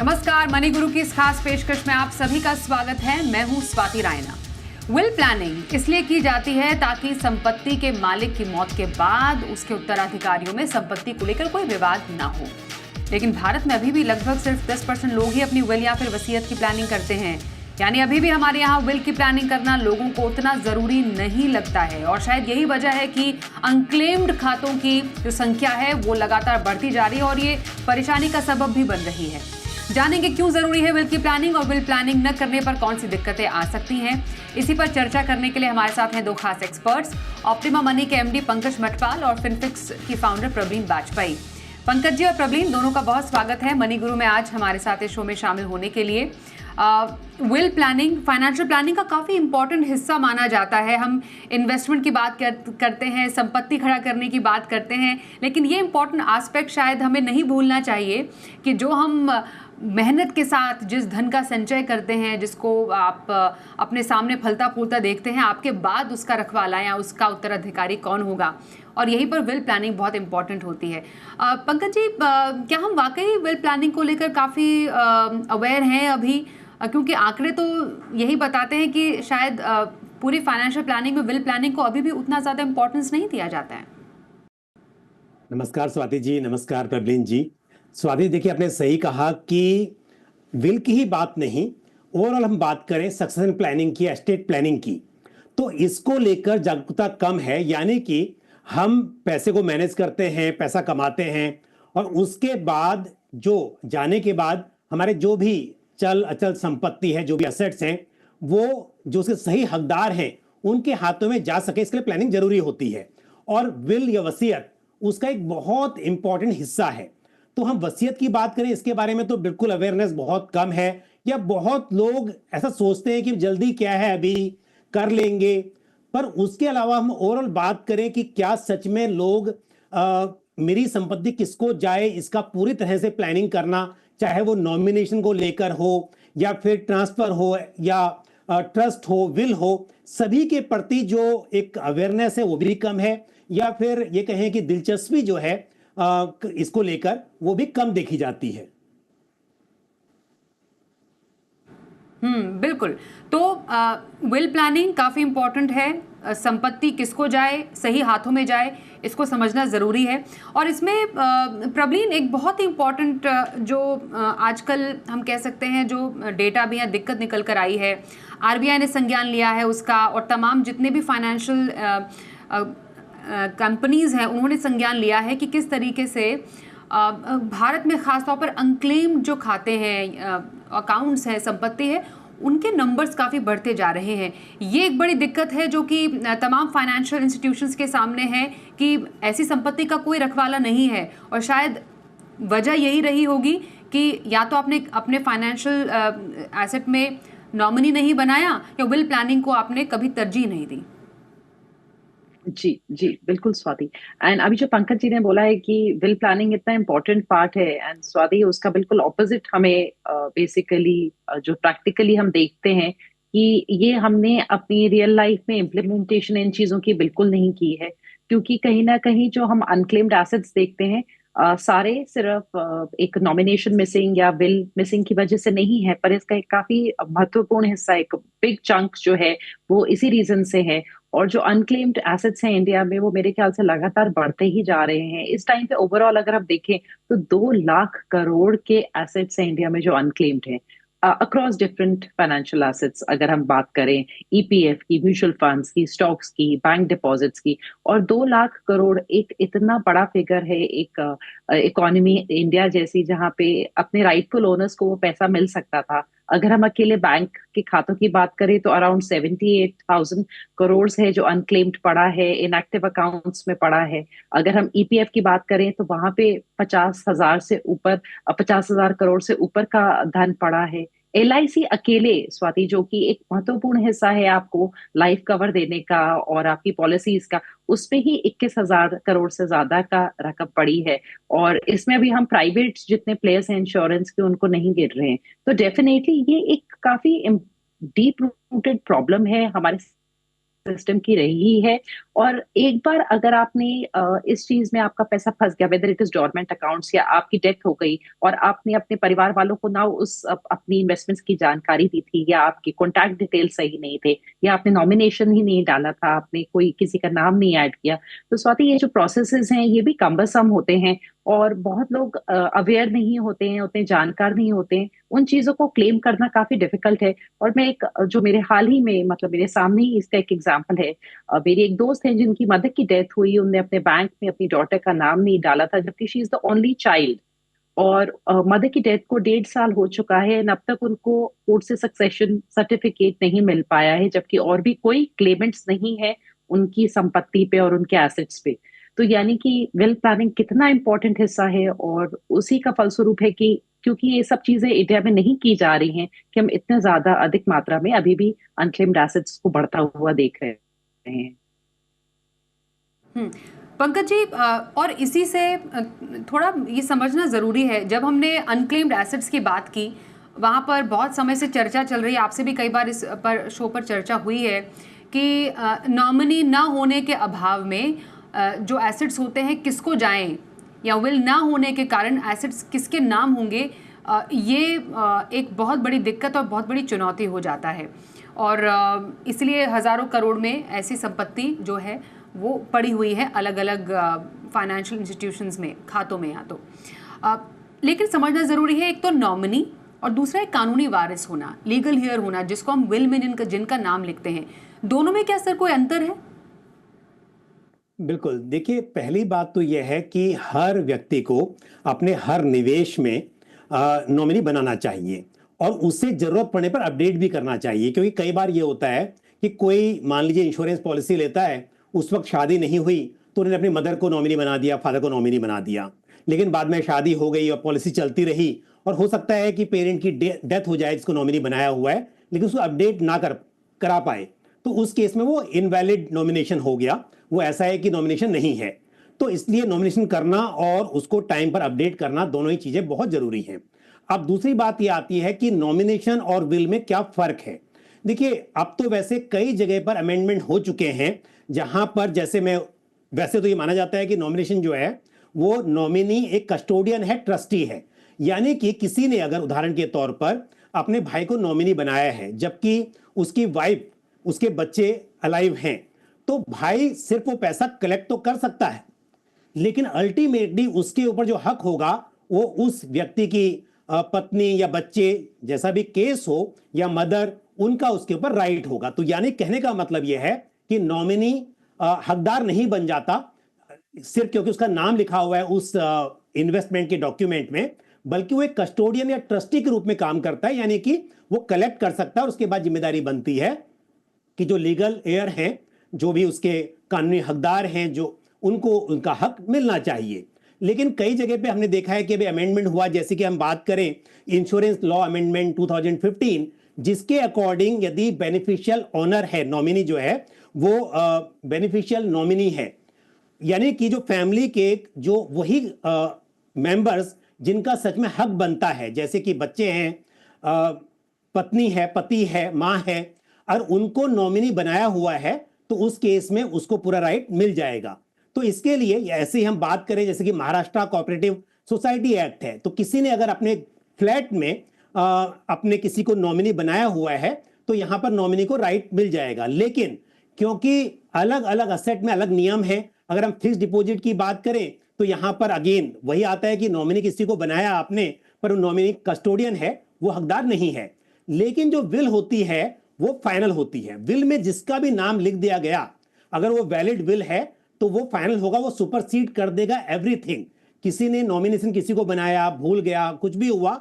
नमस्कार, मनी गुरु की इस खास पेशकश में आप सभी का स्वागत है। मैं हूं स्वाति रायना। विल प्लानिंग इसलिए की जाती है ताकि संपत्ति के मालिक की मौत के बाद उसके उत्तराधिकारियों में संपत्ति को लेकर कोई विवाद ना हो। लेकिन भारत में अभी भी लगभग सिर्फ 10% लोग ही अपनी विल या फिर वसीयत की प्लानिंग करते हैं। यानी अभी भी हमारे यहाँ विल की प्लानिंग करना लोगों को उतना जरूरी नहीं लगता है और शायद यही वजह है कि अनक्लेम्ड खातों की जो संख्या है वो लगातार बढ़ती जा रही है और ये परेशानी का सबब भी बन रही है। जानेंगे क्यों जरूरी है विल की प्लानिंग और विल प्लानिंग न करने पर कौन सी दिक्कतें आ सकती हैं। इसी पर चर्चा करने के लिए हमारे साथ हैं दो खास एक्सपर्ट्स, ऑप्टिमा मनी के एमडी पंकज मठपाल और फिनफिक्स की फाउंडर प्रवीण बाजपेयी। पंकज जी और प्रवीण दोनों का बहुत स्वागत है मनी गुरु में आज हमारे साथ इस शो में शामिल होने के लिए। विल प्लानिंग फाइनेंशियल प्लानिंग का काफ़ी इंपॉर्टेंट हिस्सा माना जाता है। हम इन्वेस्टमेंट की बात करते हैं, संपत्ति खड़ा करने की बात करते हैं, लेकिन ये इंपॉर्टेंट एस्पेक्ट शायद हमें नहीं भूलना चाहिए कि जो हम मेहनत के साथ जिस धन का संचय करते हैं, जिसको आप अपने सामने फलता फूलता देखते हैं, आपके बाद उसका रखवाला या उसका उत्तराधिकारी कौन होगा, और यहीं पर विल प्लानिंग बहुत इंपॉर्टेंट होती है। पंकज जी, क्या हम वाकई विल प्लानिंग को लेकर काफ़ी अवेयर हैं अभी? क्योंकि आंकड़े तो यही बताते हैं कि शायद पूरी फाइनेंशियल प्लानिंग में विल प्लानिंग को अभी भी उतना ज़्यादा इंपॉर्टेंस नहीं दिया जाता है। नमस्कार स्वाति जी, नमस्कार प्रवीण जी। स्वाति, देखिए आपने सही कहा कि विल की ही बात नहीं, ओवरऑल हम बात करें सक्सेशन प्लानिंग की, एस्टेट प्लानिंग की, तो इसको लेकर जागरूकता कम है। यानी कि हम पैसे को मैनेज करते हैं, पैसा कमाते हैं और उसके बाद जो जाने के बाद हमारे जो भी चल अचल संपत्ति है, जो भी असेट्स हैं, वो जो उसके सही हकदार हैं उनके हाथों में जा सके, इसके लिए प्लानिंग जरूरी होती है। और विल या वसीयत उसका एक बहुत इंपॉर्टेंट हिस्सा है। तो हम वसीयत की बात करें, इसके बारे में तो बिल्कुल अवेयरनेस बहुत कम है, या बहुत लोग ऐसा सोचते हैं कि जल्दी क्या है, अभी कर लेंगे। पर उसके अलावा हम ओवरऑल बात करें कि क्या सच में लोग मेरी संपत्ति किसको जाए, इसका पूरी तरह से प्लानिंग करना, चाहे वो नॉमिनेशन को लेकर हो या फिर ट्रांसफर हो या ट्रस्ट हो, विल हो, सभी के प्रति जो एक अवेयरनेस है वो भी कम है, या फिर ये कहें कि दिलचस्पी जो है इसको लेकर वो भी कम देखी जाती है। बिल्कुल। तो विल प्लानिंग काफ़ी इंपॉर्टेंट है। संपत्ति किसको जाए, सही हाथों में जाए, इसको समझना ज़रूरी है। और इसमें प्रवीण एक बहुत ही इंपॉर्टेंट जो आजकल हम कह सकते हैं जो डेटा भी है, दिक्कत निकल कर आई है, आरबीआई ने संज्ञान लिया है उसका, और तमाम जितने भी फाइनेंशियल कंपनीज़ हैं उन्होंने संज्ञान लिया है कि किस तरीके से भारत में ख़ासतौर पर अनक्लेम्ड जो खाते हैं, अकाउंट्स हैं, संपत्ति है, उनके नंबर्स काफ़ी बढ़ते जा रहे हैं। ये एक बड़ी दिक्कत है जो कि तमाम फाइनेंशियल इंस्टीट्यूशंस के सामने है कि ऐसी संपत्ति का कोई रखवाला नहीं है। और शायद वजह यही रही होगी कि या तो आपने अपने फाइनेंशियल एसेट में नॉमिनी नहीं बनाया, या विल प्लानिंग को आपने कभी तरजीह नहीं दी। जी जी, बिल्कुल स्वाति। एंड अभी जो पंकज जी ने बोला है कि विल प्लानिंग इतना इम्पोर्टेंट पार्ट है, एंड स्वाति उसका बिल्कुल ऑपोजिट हमें बेसिकली जो प्रैक्टिकली हम देखते हैं कि ये हमने अपनी रियल लाइफ में इम्प्लीमेंटेशन इन चीजों की बिल्कुल नहीं की है। क्योंकि कहीं ना कहीं जो हम अनक्लेम्ड एसेट्स देखते हैं सारे सिर्फ एक नॉमिनेशन मिसिंग या विल मिसिंग की वजह से नहीं है, पर इसका एक काफी महत्वपूर्ण हिस्सा, एक बिग चंक जो है वो इसी रीजन से है। और जो अनक्लेम्ड एसेट्स हैं इंडिया में वो मेरे ख्याल से लगातार बढ़ते ही जा रहे हैं। इस टाइम पे ओवरऑल अगर आप देखें तो 2 लाख करोड़ के एसेट्स हैं इंडिया में जो अनक्लेम्ड हैं अक्रॉस डिफरेंट फाइनेंशियल एसेट्स। अगर हम बात करें ईपीएफ की, म्यूचुअल फंड्स की, स्टॉक्स की, बैंक डिपॉजिट्स की, और 2 लाख करोड़ एक इतना बड़ा फिगर है एक इकोनॉमी इंडिया जैसी, जहाँ पे अपने राइटफुल ओनर्स को वो पैसा मिल सकता था। अगर हम अकेले बैंक के खातों की बात करें तो अराउंड 78,000 करोड़ है जो अनक्लेम्ड पड़ा है, इनएक्टिव अकाउंट्स में पड़ा है। अगर हम ईपीएफ की बात करें तो वहां पे 50,000 करोड़ से ऊपर का धन पड़ा है। एलआईसी अकेले स्वाति, जो कि एक महत्वपूर्ण हिस्सा है आपको लाइफ कवर देने का और आपकी पॉलिसीज का, उसमें ही 21,000 करोड़ से ज्यादा का रकम पड़ी है। और इसमें भी हम प्राइवेट जितने प्लेयर्स हैं इंश्योरेंस के उनको नहीं गिर रहे हैं। तो डेफिनेटली ये एक काफी डीप रूटेड प्रॉब्लम है हमारे सिस्टम की रही है। और एक बार अगर आपने इस चीज में आपका पैसा फंस गया, whether it is dormant accounts या आपकी डेथ हो गई और आपने अपने परिवार वालों को ना अपनी इन्वेस्टमेंट्स की जानकारी दी थी, या आपकी कॉन्टैक्ट डिटेल सही नहीं थे, या आपने नॉमिनेशन ही नहीं डाला था, आपने कोई किसी का नाम नहीं ऐड किया, तो स्वाति ये जो प्रोसेसेस हैं ये भी कम्बरसम होते हैं। और बहुत लोग अवेयर नहीं होते हैं, उतने जानकार नहीं होते हैं, उन चीजों को क्लेम करना काफी डिफिकल्ट है। और मैं एक जो मेरे हाल ही में, मतलब मेरे सामने ही इसका एक एग्जांपल है। मेरी एक दोस्त है जिनकी मदर की डेथ हुई, उनने अपने बैंक में अपनी डॉटर का नाम नहीं डाला था, जबकि she is the only child. और मदर की डेथ को 1.5 साल हो चुका है, अब तक उनको कोर्ट से सक्सेशन सर्टिफिकेट नहीं मिल पाया है, जबकि और भी कोई क्लेमेंट्स नहीं है उनकी संपत्ति पे और उनके एसेट्स पे। तो यानी कि वेल प्लानिंग कितना इंपॉर्टेंट हिस्सा है, और उसी का फलस्वरूप है कि क्योंकि ये सब चीजें इंडिया में नहीं की जा रही हैं, कि हम इतने ज्यादा अधिक मात्रा में अभी भी अनक्लेम्ड एसेट्स को बढ़ता हुआ देख रहे हैं। पंकज जी, और इसी से थोड़ा ये समझना ज़रूरी है, जब हमने अनक्लेम्ड एसेट्स की बात की, वहाँ पर बहुत समय से चर्चा चल रही है, आपसे भी कई बार इस पर शो पर चर्चा हुई है कि नॉमिनी ना होने के अभाव में जो एसेट्स होते हैं किसको जाएं, या विल ना होने के कारण एसेट्स किसके नाम होंगे, ये एक बहुत बड़ी दिक्कत और बहुत बड़ी चुनौती हो जाता है। और इसलिए हज़ारों करोड़ में ऐसी संपत्ति जो है वो पड़ी हुई है अलग अलग फाइनेंशियल इंस्टीट्यूशंस में, खातों में या तो। लेकिन समझना ज़रूरी है, एक तो नॉमिनी और दूसरा एक कानूनी वारिस होना, लीगल हियर होना, जिसको हम विल में जिनका नाम लिखते हैं। दोनों में क्या सर कोई अंतर है? बिल्कुल, देखिए पहली बात तो यह है कि हर व्यक्ति को अपने हर निवेश में नॉमिनी बनाना चाहिए, और उससे जरूरत पड़ने पर अपडेट भी करना चाहिए। क्योंकि कई बार ये होता है कि कोई मान लीजिए इंश्योरेंस पॉलिसी लेता है, उस वक्त शादी नहीं हुई तो उन्होंने अपनी मदर को नॉमिनी बना दिया, फादर को नॉमिनी बना दिया, लेकिन बाद में शादी हो गई और पॉलिसी चलती रही, और हो सकता है कि पेरेंट की डेथ हो जाए जिसको नॉमिनी बनाया हुआ है, लेकिन उसको अपडेट ना करा पाए, तो उस केस में वो इनवैलिड नॉमिनेशन हो गया, वो ऐसा है कि नॉमिनेशन नहीं है। तो इसलिए नॉमिनेशन करना और उसको टाइम पर अपडेट करना, दोनों ही चीजें बहुत जरूरी हैं। अब दूसरी बात ये आती है कि नॉमिनेशन और विल में क्या फर्क है। देखिए, अब तो वैसे कई जगह पर अमेंडमेंट हो चुके हैं, जहां पर वैसे तो ये माना जाता है कि नॉमिनेशन जो है वो नॉमिनी एक कस्टोडियन है, ट्रस्टी है। यानी कि किसी ने अगर उदाहरण के तौर पर अपने भाई को नॉमिनी बनाया है, जबकि उसकी वाइफ, उसके बच्चे अलाइव हैं, तो भाई सिर्फ वो पैसा कलेक्ट तो कर सकता है, लेकिन अल्टीमेटली उसके ऊपर जो हक होगा वो उस व्यक्ति की पत्नी या बच्चे, जैसा भी केस हो, या मदर, उनका उसके ऊपर राइट होगा। तो यानी कहने का मतलब यह है कि नॉमिनी हकदार नहीं बन जाता सिर्फ क्योंकि उसका नाम लिखा हुआ है उस इन्वेस्टमेंट के डॉक्यूमेंट में, बल्कि वो एक कस्टोडियन या ट्रस्टी के रूप में काम करता है। यानी कि वो कलेक्ट कर सकता है, और उसके बाद जिम्मेदारी बनती है कि जो लीगल एयर हैं, जो भी उसके कानूनी हकदार हैं, जो उनको उनका हक मिलना चाहिए। लेकिन कई जगह पे हमने देखा है कि अभी अमेंडमेंट हुआ, जैसे कि हम बात करें इंश्योरेंस लॉ अमेंडमेंट 2015, जिसके अकॉर्डिंग यदि बेनिफिशियल ओनर है, नॉमिनी जो है वो बेनिफिशियल नॉमिनी है, यानी कि जो फैमिली के जो वही मेंबर्स जिनका सच में हक बनता है, जैसे कि बच्चे हैं, पत्नी है, पति है, माँ है, और उनको नॉमिनी बनाया हुआ है, तो उस केस में उसको पूरा राइट मिल जाएगा। तो इसके लिए ऐसे ही हम बात करें, जैसे कि महाराष्ट्र कोऑपरेटिव सोसाइटी एक्ट है, तो किसी ने अगर अपने फ्लैट में अपने किसी को नॉमिनी बनाया हुआ है, तो यहां पर नॉमिनी को राइट मिल जाएगा। लेकिन क्योंकि अलग अलग असेट में अलग नियम है, अगर हम फिक्स डिपॉजिट की बात करें तो यहां पर अगेन वही आता है कि नॉमिनी किसी को बनाया आपने, पर नॉमिनी कस्टोडियन है, वो हकदार नहीं है। लेकिन जो विल होती है वो फाइनल होती है। विल में जिसका भी नाम लिख दिया गया, अगर वो वैलिड विल है तो वो फाइनल होगा, वो सुपरसीड कर देगा एवरीथिंग। किसी ने नॉमिनेशन किसी को बनाया, भूल गया, कुछ भी हुआ,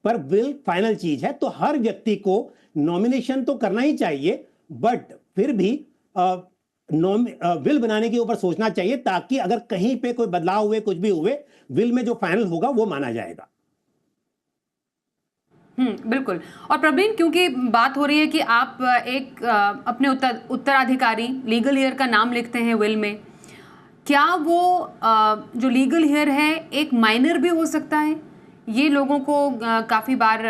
पर विल फाइनल चीज है। तो हर व्यक्ति को नॉमिनेशन तो करना ही चाहिए, बट फिर भी विल बनाने के ऊपर सोचना चाहिए, ताकि अगर कहीं पे कोई बदलाव हुए, कुछ भी हुए, विल में जो फाइनल होगा वो माना जाएगा। बिल्कुल। और प्रवीण, क्योंकि बात हो रही है कि आप एक अपने उत्तराधिकारी लीगल हेयर का नाम लिखते हैं विल में, क्या वो जो लीगल हेयर है एक माइनर भी हो सकता है, ये लोगों को काफ़ी बार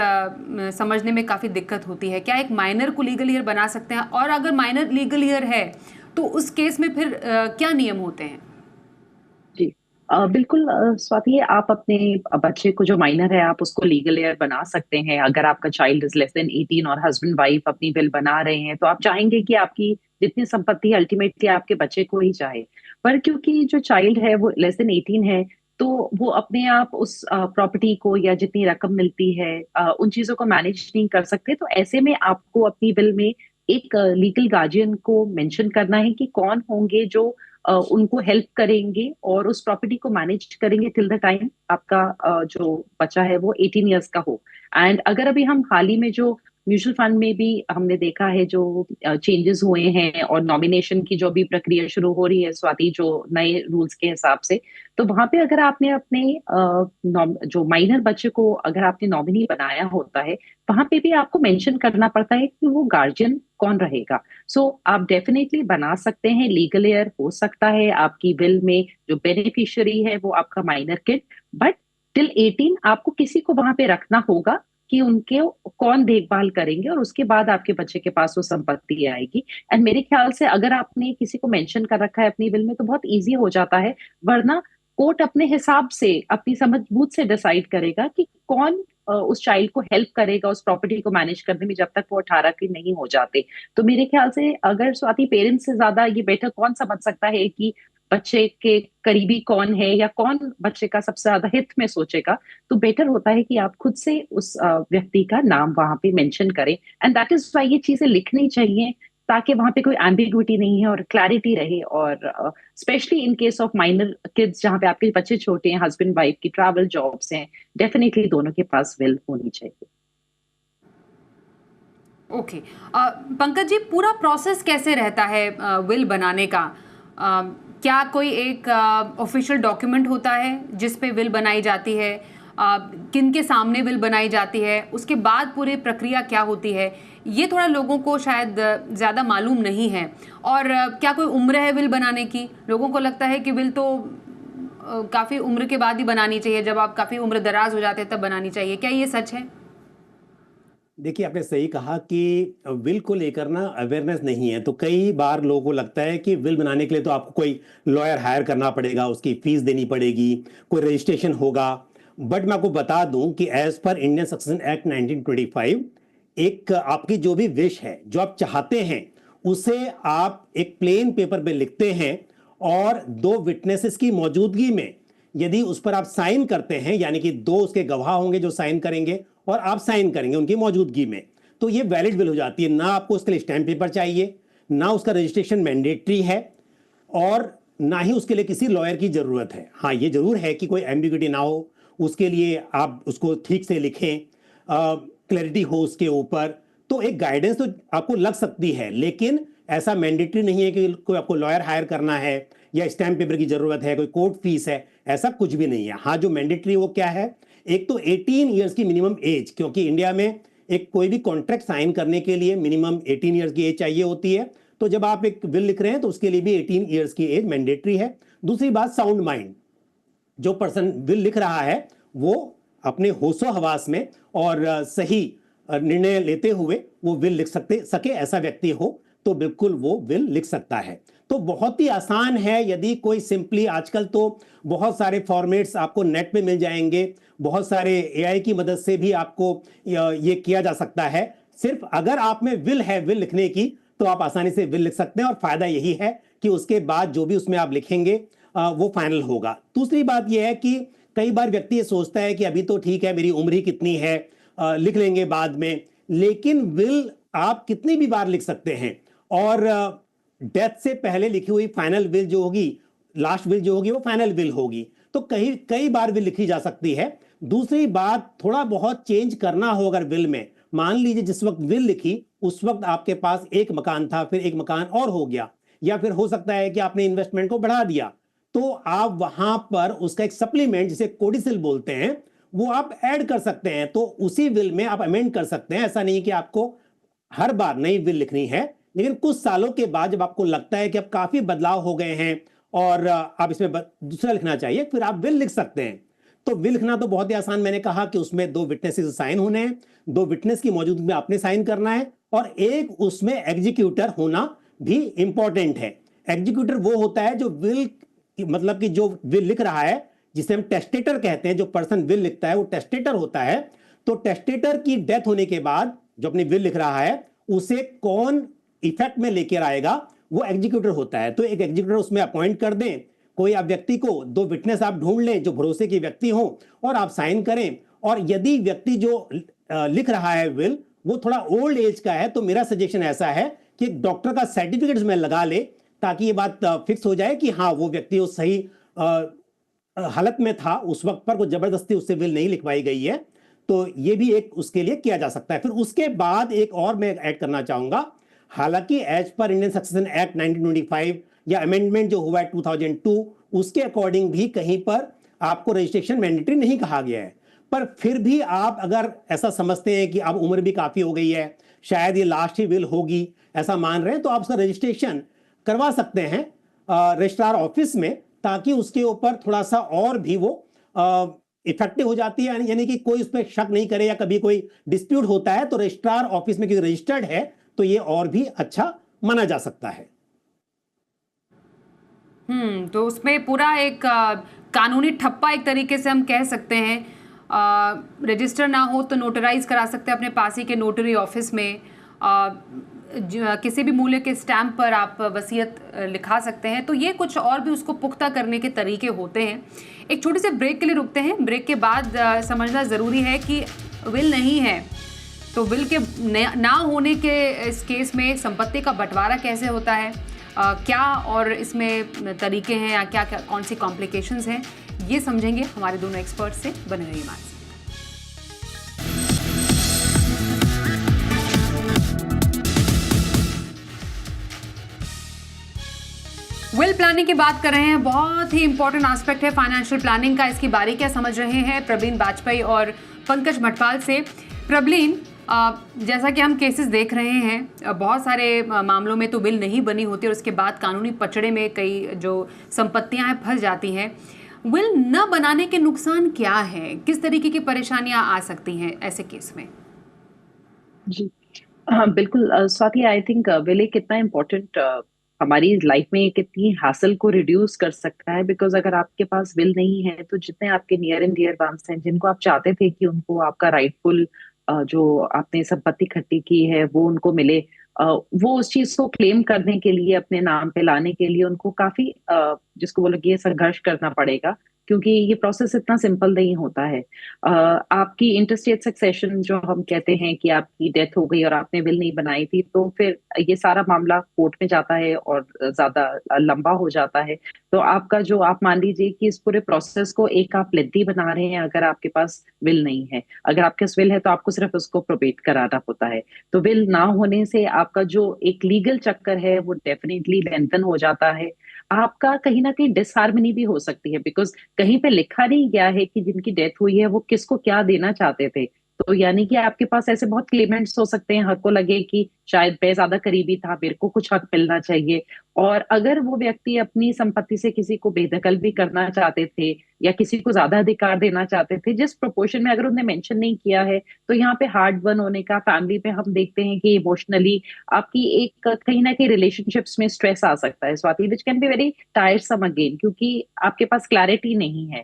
समझने में काफ़ी दिक्कत होती है। क्या एक माइनर को लीगल ईयर बना सकते हैं, और अगर माइनर लीगल ईयर है तो उस केस में फिर क्या नियम होते हैं? जी बिल्कुल स्वाति, आप अपने बच्चे को जो माइनर है आप उसको लीगल हेयर बना सकते हैं। अगर आपका चाइल्ड इज लेस देन 18 और हस्बैंड वाइफ अपनी विल बना रहे हैं तो आप चाहेंगे कि आपकी जितनी संपत्ति अल्टीमेटली आपके बच्चे को ही चाहे। पर क्योंकि जो चाइल्ड है वो लेस देन 18 है, तो वो अपने आप उस प्रॉपर्टी को या जितनी रकम मिलती है उन चीजों को मैनेज नहीं कर सकते। तो ऐसे में आपको अपनी विल में एक लीगल गार्जियन को मेंशन करना है कि कौन होंगे जो उनको हेल्प करेंगे और उस प्रॉपर्टी को मैनेज करेंगे टिल द टाइम आपका जो बच्चा है वो 18 इयर्स का हो। एंड अगर अभी हम हाल ही में जो म्यूचुअल फंड में भी हमने देखा है जो चेंजेस हुए हैं और नॉमिनेशन की जो भी प्रक्रिया शुरू हो रही है स्वाति, जो नए रूल्स के हिसाब से, तो वहां पे अगर आपने अपने जो माइनर बच्चे को अगर आपने नॉमिनी बनाया होता है, वहां पे भी आपको मेंशन करना पड़ता है कि वो गार्जियन कौन रहेगा। सो आप डेफिनेटली बना सकते हैं, लीगल एयर हो सकता है आपकी विल में जो बेनिफिशियरी है वो आपका माइनर किड, बट टिल 18 आपको किसी को वहां पे रखना होगा कि उनके कौन देखभाल करेंगे, और उसके बाद आपके बच्चे के पास वो संपत्ति आएगी। एंड मेरे ख्याल से अगर आपने किसी को मेंशन कर रखा है अपनी विल में तो बहुत इजी हो जाता है, वरना कोर्ट अपने हिसाब से अपनी समझ बूझ से डिसाइड करेगा कि कौन उस चाइल्ड को हेल्प करेगा उस प्रॉपर्टी को मैनेज करने में जब तक वो 18 के नहीं हो जाते। तो मेरे ख्याल से अगर स्वाति पेरेंट्स से ज्यादा ये बेटर कौन समझ सकता है कि बच्चे के करीबी कौन है या कौन बच्चे का सबसे ज्यादा हित में सोचेगा, तो बेटर होता है कि आप खुद से उस व्यक्ति का नाम वहां पे मेंशन करें। एंड दैट इज वाई ये चीजें लिखनी चाहिए, ताकि वहां पे कोई एम्बिग्विटी नहीं है और क्लैरिटी रहे। और specially in case of minor kids जहाँ पे आपके बच्चे छोटे हैं, हस्बैंड वाइफ की ट्रैवल जॉब्स हैं, डेफिनेटली दोनों के पास विल होनी चाहिए। ओके। पंकज जी, पूरा प्रोसेस कैसे रहता है विल बनाने का? क्या कोई एक ऑफिशियल डॉक्यूमेंट होता है जिस पे विल बनाई जाती है? किन के सामने विल बनाई जाती है? उसके बाद पूरी प्रक्रिया क्या होती है? ये थोड़ा लोगों को शायद ज़्यादा मालूम नहीं है। और क्या कोई उम्र है विल बनाने की? लोगों को लगता है कि विल तो काफ़ी उम्र के बाद ही बनानी चाहिए, जब आप काफ़ी उम्र दराज हो जाते हैं तब बनानी चाहिए। क्या ये सच है? देखिए, आपने सही कहा कि विल को लेकर ना अवेयरनेस नहीं है। तो कई बार लोगों को लगता है कि विल बनाने के लिए तो आपको कोई लॉयर हायर करना पड़ेगा, उसकी फीस देनी पड़ेगी, कोई रजिस्ट्रेशन होगा। बट मैं आपको बता दूं कि as per Indian succession act 1925 एक आपकी जो भी विश है, जो आप चाहते हैं, उसे आप एक प्लेन पेपर पे लिखते हैं और दो विटनेसेस की मौजूदगी में यदि उस पर आप साइन करते हैं, यानी कि दो उसके गवाह होंगे जो साइन करेंगे और आप साइन करेंगे उनकी मौजूदगी में, तो ये वैलिड विल हो जाती है। ना आपको उसके लिए स्टैम्प पेपर चाहिए, ना उसका रजिस्ट्रेशन मैंडेटरी है, और ना ही उसके लिए किसी लॉयर की जरूरत है। हाँ, ये जरूर है कि कोई एम्बिग्यूटी ना हो, उसके लिए आप उसको ठीक से लिखें, क्लैरिटी हो उसके ऊपर, तो एक गाइडेंस तो आपको लग सकती है। लेकिन ऐसा मैंडेटरी नहीं है कि कोई आपको लॉयर हायर करना है या स्टैम्प पेपर की जरूरत है, कोई कोर्ट फीस है, ऐसा कुछ भी नहीं है। हाँ, जो मैंडेटरी वो क्या है, एक तो 18 इयर्स की मिनिमम एज, क्योंकि इंडिया में एक कोई भी कॉन्ट्रैक्ट साइन करने के लिए मिनिमम 18 इयर्स की एज चाहिए होती है। तो जब आप एक विल लिख रहे हैं तो उसके लिए भी 18 इयर्स की एज मैंडेटरी है। दूसरी बात, साउंड माइंड। जो पर्सन विल लिख रहा है वो अपने होशो हवास में और सही निर्णय लेते हुए वो विल लिख सके ऐसा व्यक्ति हो तो बिल्कुल वो विल लिख सकता है। तो बहुत ही आसान है। यदि कोई सिंपली, आजकल तो बहुत सारे फॉर्मेट्स आपको नेट पे मिल जाएंगे, बहुत सारे एआई की मदद से भी आपको ये किया जा सकता है। सिर्फ अगर आप में विल है विल लिखने की, तो आप आसानी से विल लिख सकते हैं, और फायदा यही है कि उसके बाद जो भी उसमें आप लिखेंगे वो फाइनल होगा। दूसरी बात यह है कि कई बार व्यक्ति ये सोचता है कि अभी तो ठीक है, मेरी उम्र ही कितनी है, लिख लेंगे बाद में। लेकिन विल आप कितनी भी बार लिख सकते हैं, और डेथ से पहले लिखी हुई फाइनल विल जो होगी, लास्ट विल जो होगी, वो फाइनल विल होगी। तो कई बार विल लिखी जा सकती है। दूसरी बात, थोड़ा बहुत चेंज करना हो अगर विल में, मान लीजिए जिस वक्त विल लिखी उस वक्त आपके पास एक मकान था, फिर एक मकान और हो गया, या फिर हो सकता है कि आपने इन्वेस्टमेंट को बढ़ा दिया, तो आप वहां पर उसका एक सप्लीमेंट, जिसे कोडिसिल बोलते हैं, वो आप ऐड कर सकते हैं। तो उसी विल में आप अमेंड कर सकते हैं। ऐसा नहीं कि आपको हर बार नई विल लिखनी है, लेकिन कुछ सालों के बाद जब आपको लगता है कि अब काफी बदलाव हो गए हैं और आप इसमें दूसरा लिखना चाहिए, फिर आप विल लिख सकते हैं। तो विल लिखना तो बहुत ही आसान, मैंने कहा कि उसमें 2 विटनेसेस साइन होने हैं, 2 विटनेस की मौजूदगी में आपने साइन करना है, और एक उसमें एग्जीक्यूटर होना भी इंपॉर्टेंट है। एग्जीक्यूटर वो होता है जो विल, मतलब कि जो विल लिख रहा है, जिसे हम टेस्टेटर कहते हैं, जो पर्सन विल लिखता है वो टेस्टेटर होता है। तो टेस्टेटर की डेथ होने के बाद जो अपनी विल लिख रहा है उसे कौन इफेक्ट में लेकर आएगा, वो एग्जीक्यूटर होता है। तो एक एग्जीक्यूटर उसमें अपॉइंट कर दें, कोई आप व्यक्ति को, 2 विटनेस आप ढूंढ लें जो भरोसे के व्यक्ति हो, और आप साइन करें। और यदि व्यक्ति जो लिख रहा है विल वो थोड़ा ओल्ड एज का है, तो मेरा सजेशन ऐसा है कि डॉक्टर का सर्टिफिकेट में लगा ले, ताकि ये बात फिक्स हो जाए कि हाँ वो व्यक्ति उस सही हालत में था उस वक्त पर, कोई जबरदस्ती उससे विल नहीं लिखवाई गई है। तो ये भी एक उसके लिए किया जा सकता है। फिर उसके बाद एक और मैं ऐड करना चाहूंगा, हालांकि as per Indian succession act 1925 या अमेंडमेंट जो हुआ है 2002, उसके अकॉर्डिंग भी कहीं पर आपको रजिस्ट्रेशन मैंडेटरी नहीं कहा गया है। पर फिर भी आप अगर ऐसा समझते हैं कि अब उम्र भी काफी हो गई है, शायद ये लास्ट ही विल होगी, ऐसा मान रहे हैं, तो आप उसका रजिस्ट्रेशन करवा सकते हैं रजिस्ट्रार ऑफिस में, ताकि उसके ऊपर थोड़ा सा और भी वो इफेक्टिव हो जाती है, यानी कि कोई उस पर शक नहीं करे, या कभी कोई डिस्प्यूट होता है तो रजिस्ट्रार ऑफिस में क्योंकि रजिस्टर्ड है तो ये और भी अच्छा माना जा सकता है। तो उसमें पूरा एक कानूनी ठप्पा एक तरीके से हम कह सकते हैं, रजिस्टर ना हो तो नोटराइज करा सकते हैं अपने पास ही के नोटरी ऑफिस में, किसी भी मूल्य के स्टैम्प पर आप वसीयत लिखा सकते हैं। तो ये कुछ और भी उसको पुख्ता करने के तरीके होते हैं। एक छोटे से ब्रेक के लिए रुकते हैं, ब्रेक के बाद समझना ज़रूरी है कि विल नहीं है तो विल के ना होने के इस केस में संपत्ति का बंटवारा कैसे होता है, क्या और इसमें तरीके हैं या क्या क्या कौन सी कॉम्प्लिकेशंस हैं, ये समझेंगे हमारे दोनों एक्सपर्ट से। बने रहिए हमारे साथ। विल प्लानिंग की बात कर रहे हैं, बहुत ही इंपॉर्टेंट एस्पेक्ट है फाइनेंशियल प्लानिंग का। इसकी बारीकियां समझ रहे हैं प्रवीण बाजपेयी और पंकज मटवाल से। प्रवीण, जैसा कि हम केसेस देख रहे हैं, बहुत सारे मामलों में तो विल नहीं बनी होती और उसके बाद कानूनी पचड़े में कई जो संपत्तियां हैं फंस जाती हैं। विल न बनाने के नुकसान क्या है, किस तरीके की परेशानियां आ सकती हैं ऐसे केस में? जी हाँ, बिल्कुल स्वाति, आई थिंक विल एक कितना इम्पोर्टेंट हमारी लाइफ में कितनी हासिल को रिड्यूस कर सकता है। बिकॉज अगर आपके पास विल नहीं है तो जितने आपके नियर एंड डियर वंस हैं, जिनको आप चाहते थे कि उनको आपका राइटफुल जो आपने संपत्ति इकट्ठी की है वो उनको मिले, वो उस चीज को क्लेम करने के लिए, अपने नाम पे लाने के लिए उनको काफी जिसको बोलोगे संघर्ष करना पड़ेगा, क्योंकि ये प्रोसेस इतना सिंपल नहीं होता है। आपकी इंटरस्टेट सक्सेशन जो हम कहते हैं कि आपकी डेथ हो गई और आपने विल नहीं बनाई थी, तो फिर ये सारा मामला कोर्ट में जाता है और ज्यादा लंबा हो जाता है। तो आपका जो, आप मान लीजिए कि इस पूरे प्रोसेस को एक आप लेंथी बना रहे हैं अगर आपके पास विल नहीं है। अगर आपके पास विल है तो आपको सिर्फ उसको प्रोबेट कराना होता है। तो विल ना होने से आपका जो एक लीगल चक्कर है वो डेफिनेटली लेंथन हो जाता है। आपका कहीं ना कहीं डिसहार्मनी भी हो सकती है, बिकॉज कहीं पे लिखा नहीं गया है कि जिनकी डेथ हुई है वो किसको क्या देना चाहते थे। तो यानी कि आपके पास ऐसे बहुत क्लेमेंट्स हो सकते हैं, हक को लगे कि शायद मैं ज्यादा करीबी था, मेरे को कुछ हक मिलना चाहिए। और अगर वो व्यक्ति अपनी संपत्ति से किसी को बेदखल भी करना चाहते थे या किसी को ज्यादा अधिकार देना चाहते थे, जिस प्रोपोर्शन में अगर उन्होंने मेंशन नहीं किया है, तो यहाँ पे हार्ड वन होने का, फैमिली पे हम देखते हैं कि इमोशनली आपकी एक कहीं ना कहीं रिलेशनशिप्स में स्ट्रेस आ सकता है Swati, which can be very टायरसम again, क्योंकि आपके पास क्लैरिटी नहीं है।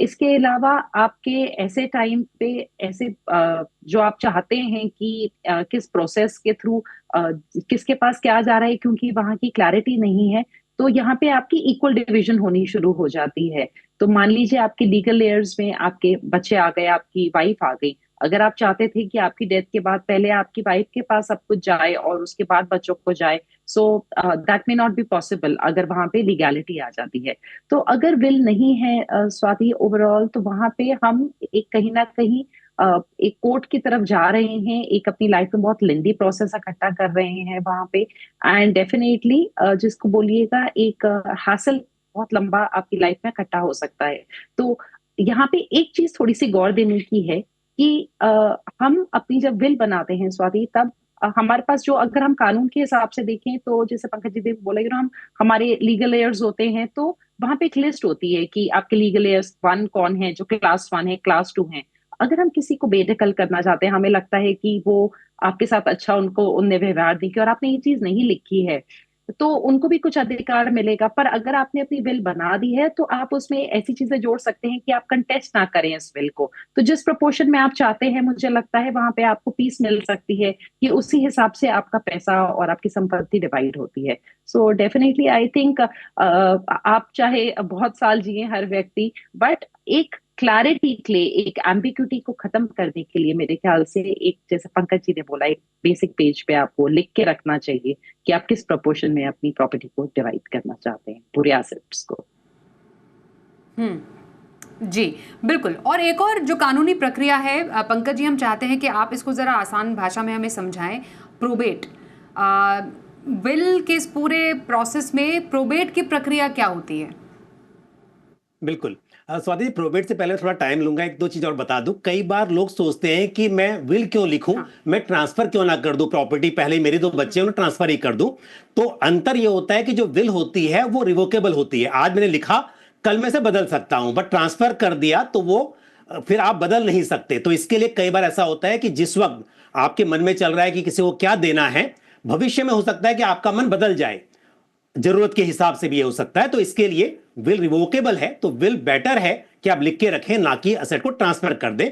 इसके अलावा आपके ऐसे टाइम पे ऐसे जो आप चाहते हैं कि किस प्रोसेस के थ्रू किसके पास क्या जा रहा है, क्योंकि वहां की क्लैरिटी नहीं है, तो यहाँ पे आपकी इक्वल डिवीजन होनी शुरू हो जाती है। तो मान लीजिए आपके लीगल लेयर्स में आपके बच्चे आ गए, आपकी वाइफ आ गई। अगर आप चाहते थे कि आपकी डेथ के बाद पहले आपकी वाइफ के पास सब कुछ जाए और उसके बाद बच्चों को जाए, so that may not be possible अगर वहां पे लीगैलिटी आ जाती है। तो अगर विल नहीं है स्वाति ओवरऑल, तो वहां पे हम एक कहीं ना कहीं एक कोर्ट की तरफ जा रहे हैं, एक अपनी लाइफ में बहुत लेंदी प्रोसेस इकट्ठा कर रहे हैं वहां पे। एंड डेफिनेटली जिसको बोलिएगा एक हासिल बहुत लंबा आपकी लाइफ में इकट्ठा हो सकता है। तो यहाँ पे एक चीज थोड़ी सी गौर देने की है कि हम अपनी जब विल बनाते हैं स्वाति, तब हमारे पास जो, अगर हम कानून के हिसाब से देखें तो जैसे पंकज जी ने बोला कि हम हमारे लीगल लेयर्स होते हैं, तो वहां पे एक लिस्ट होती है कि आपके लीगल एयर्स 1 कौन है, जो क्लास 1 है, क्लास 2 है। अगर हम किसी को बेदखल करना चाहते हैं, हमें लगता है कि वो आपके साथ अच्छा उनको उनने व्यवहार नहीं किया और आपने ये चीज नहीं लिखी है, तो उनको भी कुछ अधिकार मिलेगा। पर अगर आपने अपनी विल बना दी है तो आप उसमें ऐसी चीजें जोड़ सकते हैं कि आप कंटेस्ट ना करें इस विल को। तो जिस प्रोपोर्शन में आप चाहते हैं, मुझे लगता है वहां पे आपको पीस मिल सकती है कि उसी हिसाब से आपका पैसा और आपकी संपत्ति डिवाइड होती है। सो डेफिनेटली आई थिंक आप चाहे बहुत साल जिए हर व्यक्ति, बट एक क्लैरिटी के लिए, एक एम्बिग्यूटी को खत्म करने के लिए मेरे ख्याल से एक, जैसे पंकज जी ने बोला, एक बेसिक पेज पे आपको लिख के रखना चाहिए कि आप किस प्रोपोर्शन में अपनी प्रॉपर्टी को डिवाइड करना चाहते हैं, पूरे एसेट्स को। जी बिल्कुल। और एक और जो कानूनी प्रक्रिया है पंकज जी, हम चाहते हैं कि आप इसको ज़रा आसान भाषा में हमें समझाएं। प्रोबेट, विल के इस पूरे प्रोसेस में प्रोबेट की प्रक्रिया क्या होती है? बिल्कुल। स्वाति जी, प्रोबेट से पहले थोड़ा टाइम लूंगा, एक दो चीज और बता दूं। कई बार लोग सोचते हैं कि मैं विल क्यों लिखूं, मैं ट्रांसफर क्यों ना कर दूं प्रॉपर्टी, पहले मेरे दो बच्चे हैं उन्हें ट्रांसफर ही कर दूं। तो अंतर ये होता है कि जो विल होती है वो रिवोकेबल होती है। आज मैंने लिखा, कल मैं से बदल सकता हूं, बट ट्रांसफर कर दिया तो वो फिर आप बदल नहीं सकते। तो इसके लिए कई बार ऐसा होता है कि जिस वक्त आपके मन में चल रहा है कि किसी को क्या देना है, भविष्य में हो सकता है कि आपका मन बदल जाए, जरूरत के हिसाब से भी ये हो सकता है। तो इसके लिए विल रिवोकेबल है, तो विल बेटर है कि आप लिख के रखें, ना कि असेट को ट्रांसफर कर दें।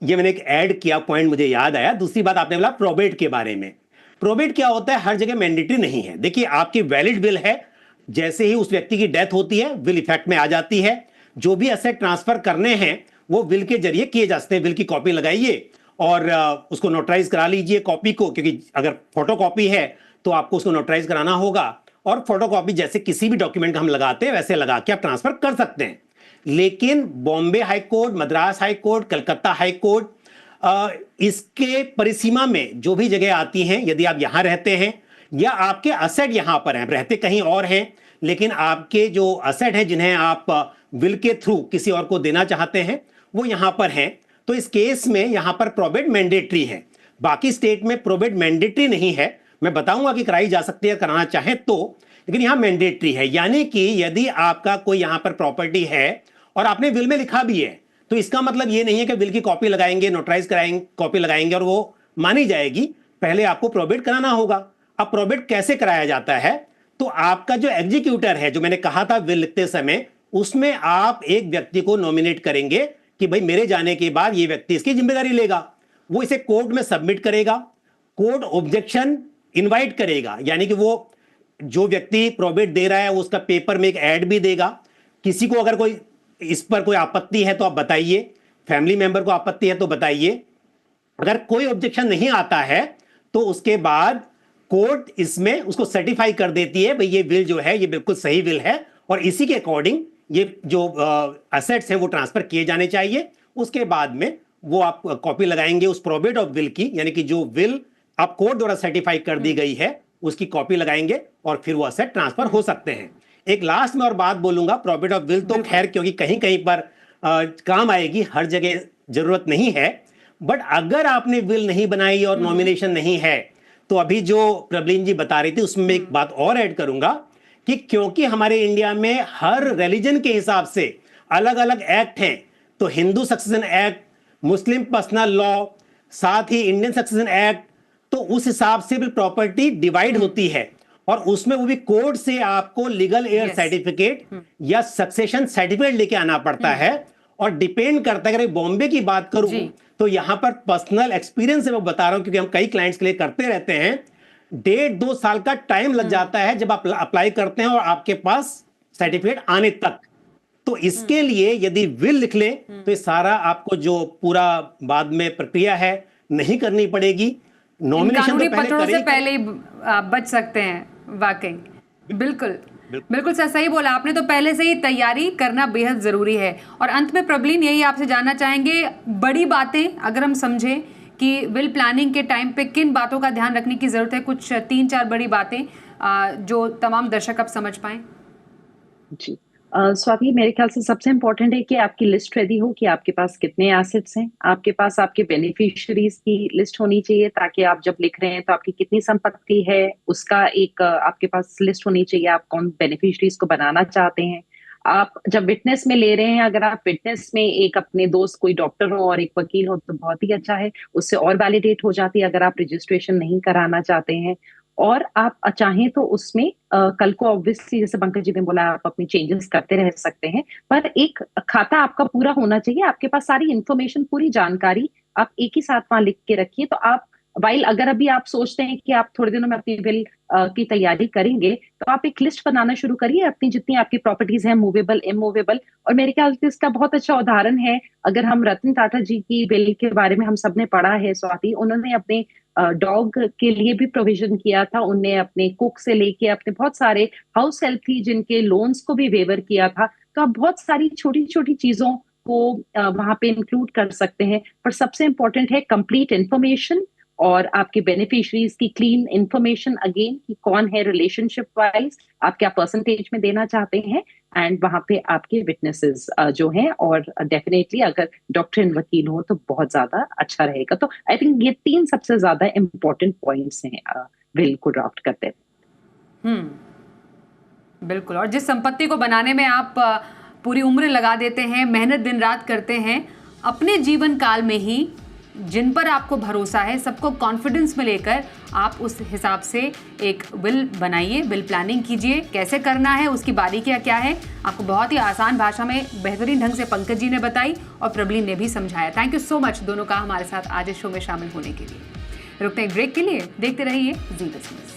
ये मैंने एक ऐड किया पॉइंट, मुझे याद आया। दूसरी बात आपने बोला प्रोबेट के बारे में। प्रोबेट क्या होता है, हर जगह मैंडेटरी नहीं है। देखिए, आपकी वैलिड विल है, जैसे ही उस व्यक्ति की डेथ होती है विल इफेक्ट में आ जाती है। जो भी असेट ट्रांसफर करने हैं वो विल के जरिए किए जा सकते हैं। विल की कॉपी लगाइए और उसको नोटराइज करा लीजिए कॉपी को, क्योंकि अगर फोटो कॉपी है तो आपको उसको नोटराइज कराना होगा। और फोटोकॉपी जैसे किसी भी डॉक्यूमेंट का हम लगाते हैं वैसे लगा के आप ट्रांसफर कर सकते हैं। लेकिन Bombay high court, Madras high court, Calcutta high court, इसके परिसीमा में जो भी जगह आती हैं, यदि आप यहां रहते हैं या आपके असेट यहां पर हैं, रहते कहीं और हैं, लेकिन आपके जो असेट हैं जिन्हें आप विल के थ्रू किसी और को देना चाहते हैं वो यहां पर हैं, तो इस केस में यहां पर प्रोबेट मैंडेटरी है। बाकी स्टेट में प्रोबेट मैंडेटरी नहीं है। मैं बताऊंगा कि कराई जा सकती है कराना चाहे तो, लेकिन यहां मैंडेटरी है। यानी कि यदि आपका कोई यहां पर प्रॉपर्टी है और आपने विल में लिखा भी है, तो इसका मतलब यह नहीं है कि विल की कॉपी लगाएंगे, नोटराइज कराएंगे, कॉपी लगाएंगे और वो मानी जाएगी। पहले आपको प्रोबेट कराना होगा। अब प्रोबेट कैसे कराया जाता है, तो आपका जो एग्जीक्यूटर है, जो मैंने कहा था विल लिखते समय, उसमें आप एक व्यक्ति को नॉमिनेट करेंगे कि भाई मेरे जाने के बाद ये व्यक्ति इसकी जिम्मेदारी लेगा। वो इसे कोर्ट में सबमिट करेगा, कोर्ट ऑब्जेक्शन इनवाइट करेगा, यानी कि वो जो व्यक्ति प्रोबेट दे रहा है वो उसका पेपर में एक ऐड भी देगा। किसी को अगर कोई इस पर कोई आपत्ति है तो आप बताइए, फैमिली मेंबर को आपत्ति है तो बताइए। अगर कोई ऑब्जेक्शन नहीं आता है तो उसके बाद कोर्ट इसमें उसको सर्टिफाई कर देती है, भाई ये विल जो है ये बिल्कुल सही विल है और इसी के अकॉर्डिंग ये जो असेट्स हैं वो ट्रांसफर किए जाने चाहिए। उसके बाद में वो आप कॉपी लगाएंगे उस प्रोबेट ऑफ विल की, यानी कि जो विल आप कोर्ट द्वारा सर्टिफाई कर दी गई है उसकी कॉपी लगाएंगे और फिर वो असेट ट्रांसफर हो सकते हैं। एक लास्ट में और बात बोलूंगा, प्रोबेट ऑफ विल तो खैर क्योंकि कहीं कहीं पर काम आएगी, हर जगह जरूरत नहीं है। बट अगर आपने विल नहीं बनाई और नॉमिनेशन नहीं है, तो अभी जो प्रबलीन जी बता रही थी उसमें एक बात और ऐड करूंगा कि क्योंकि हमारे इंडिया में हर रिलीजन के हिसाब से अलग अलग एक्ट हैं, तो हिंदू सक्सेशन एक्ट, मुस्लिम पर्सनल लॉ, साथ ही इंडियन सक्सेशन एक्ट, तो उस हिसाब से भी प्रॉपर्टी डिवाइड होती है और उसमें वो भी कोर्ट से आपको लीगल एयर सर्टिफिकेट या सक्सेशन सर्टिफिकेट लेके आना पड़ता है। और डिपेंड करता है, अगर बॉम्बे की बात करूं तो यहां पर पर्सनल एक्सपीरियंस से मैं बता रहा हूं क्योंकि हम कई क्लाइंट्स के लिए करते रहते हैं, 1.5-2 साल का टाइम लग जाता है जब आप अप्लाई करते हैं और आपके पास सर्टिफिकेट आने तक। तो इसके लिए यदि विल लिख लें तो ये सारा आपको जो पूरा बाद में प्रक्रिया है नहीं करनी पड़ेगी। नॉमिनेशन तो पत्रों से पहले ही बच सकते हैं। वाकई बिल्कुल बिल्कुल सही बोला आपने। तो पहले से ही तैयारी करना बेहद जरूरी है। और अंत में प्रबलीन यही आपसे जानना चाहेंगे, बड़ी बातें अगर हम समझें कि विल प्लानिंग के टाइम पे किन बातों का ध्यान रखने की जरूरत है, कुछ 3-4 बड़ी बातें जो तमाम दर्शक अब समझ पाए। जी स्वाति, मेरे ख्याल से सबसे इम्पोर्टेंट है कि आपकी लिस्ट रेडी हो कि आपके पास कितने एसेट्स हैं। आपके पास आपके बेनिफिशियरीज की लिस्ट होनी चाहिए ताकि आप जब लिख रहे हैं तो आपकी कितनी संपत्ति है उसका एक आपके पास लिस्ट होनी चाहिए। आप कौन बेनिफिशियरीज को बनाना चाहते हैं। आप जब विटनेस में ले रहे हैं, अगर आप विटनेस में एक अपने दोस्त कोई डॉक्टर हो और एक वकील हो तो बहुत ही अच्छा है, उससे और वैलिडेट हो जाती है अगर आप रजिस्ट्रेशन नहीं कराना चाहते हैं। और आप चाहें तो उसमें कल को ऑब्वियसली जैसे पंकज जी ने बोला आप अपनी चेंजेस करते रह सकते हैं, पर एक खाता आपका पूरा होना चाहिए, आपके पास सारी इंफॉर्मेशन पूरी जानकारी आप एक ही साथ वहां लिख के रखिए। तो आप वाइल अगर अभी आप सोचते हैं कि आप थोड़े दिनों में अपनी विल की तैयारी करेंगे, तो आप एक लिस्ट बनाना शुरू करिए अपनी जितनी आपकी प्रॉपर्टीज हैं, मूवेबल इमूवेबल। और मेरे ख्याल से इसका बहुत अच्छा उदाहरण है, अगर हम रतन टाटा जी की विल के बारे में हम सबने पढ़ा है स्वाति, उन्होंने अपने डॉग के लिए भी प्रोविजन किया था, उनने अपने कुक से लेके अपने बहुत सारे हाउस हेल्प थी जिनके लोन्स को भी वेवर किया था। तो आप बहुत सारी छोटी छोटी चीजों को वहां पे इंक्लूड कर सकते हैं, पर सबसे इंपॉर्टेंट है कंप्लीट इंफॉर्मेशन और आपके बेनिफिशरीज की क्लीन इंफॉर्मेशन, अगेन कि कौन है रिलेशनशिप वाइज, आप क्या परसेंटेज में देना चाहते हैं, एंड वहां पे आपके विटनेसेस जो हैं। और डेफिनेटली अगर डॉक्टर एंड वकील हो तो बहुत ज्यादा अच्छा रहेगा। तो आई थिंक ये 3 सबसे ज्यादा इंपॉर्टेंट पॉइंट्स हैं विल को ड्राफ्ट करते हैं। बिल्कुल। और जिस संपत्ति को बनाने में आप पूरी उम्र लगा देते हैं, मेहनत दिन रात करते हैं, अपने जीवन काल में ही जिन पर आपको भरोसा है सबको कॉन्फिडेंस में लेकर आप उस हिसाब से एक विल बनाइए, विल प्लानिंग कीजिए। कैसे करना है, उसकी बारीकियाँ क्या है, आपको बहुत ही आसान भाषा में बेहतरीन ढंग से पंकज जी ने बताई और प्रबलीन ने भी समझाया। थैंक यू सो मच दोनों का हमारे साथ आज इस शो में शामिल होने के लिए। रुकते हैं ब्रेक के लिए, देखते रहिए जी बिजनेस।